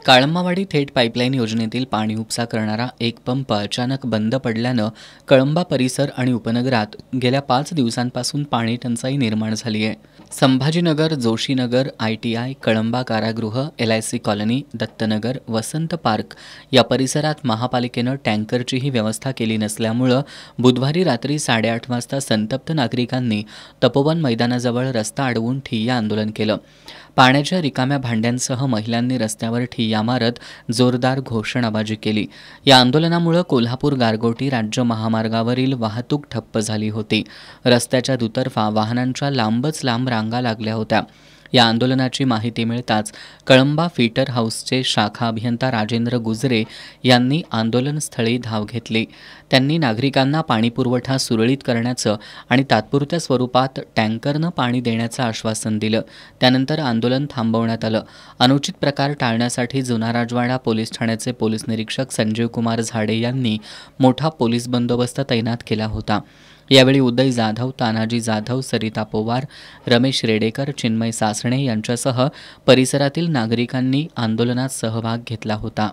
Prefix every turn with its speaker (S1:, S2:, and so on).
S1: काळंबावाडी थेट पाईपलाईन योजनेतील पाणी उपसा करणारा एक पंप अचानक बंद पडल्यानं कळंबा परिसर आणि उपनगरात गेल्या 5 दिवसांपासून पाणी टंचाई निर्माण झाली आहे। संभाजीनगर, जोशीनगर, ITI, कळंबा कारागृह, LIC कॉलनी, दत्तनगर, वसंत पार्क या परिसरात महापालिकेनं टँकरचीही व्यवस्था केली नसल्यामुळं बुधवारी रात्री 8:30 वाजता संतप्त नागरिकांनी तपोवन मैदानाजवळ रस्ता अडवून ठिय्या आंदोलन केलं। पाण्याच्या रिकाम्या भांड्यांसह महिलांनी रस्त्यावर ठिय्या मारत जोरदार घोषणाबाजी केली। या आंदोलनामुळे कोल्हापूर गारगोटी राज्य महामार्गावरील वाहतूक ठप्प झाली होती। रस्त्याच्या दुतर्फा वाहनांच्या लांबच लांब रांगा लागल्या होत्या। या आंदोलनाची माहिती मिळताच कळंबा फीटर हाऊसचे शाखा अभियंता राजेंद्र गुजरे यांनी आंदोलनस्थळी धाव घेतली। त्यांनी नागरिकांना पाणीपुरवठा सुरळीत करण्याचं आणि तात्पुरत्या स्वरूपात टँकरनं पाणी देण्याचं आश्वासन दिलं। त्यानंतर आंदोलन थांबवण्यात आलं। अनुचित प्रकार टाळण्यासाठी जुना राजवाडा पोलीस ठाण्याचे पोलीस निरीक्षक संजीव कुमार झाडे यांनी मोठा पोलीस बंदोबस्त तैनात केला होता। यावेळी उदय जाधव, तानाजी जाधव, सरिता पोवार, रमेश रेडेकर, चिन्मय सासणे यांच्यासह परिसरातील नागरिकांनी आंदोलनात सहभाग घेतला होता।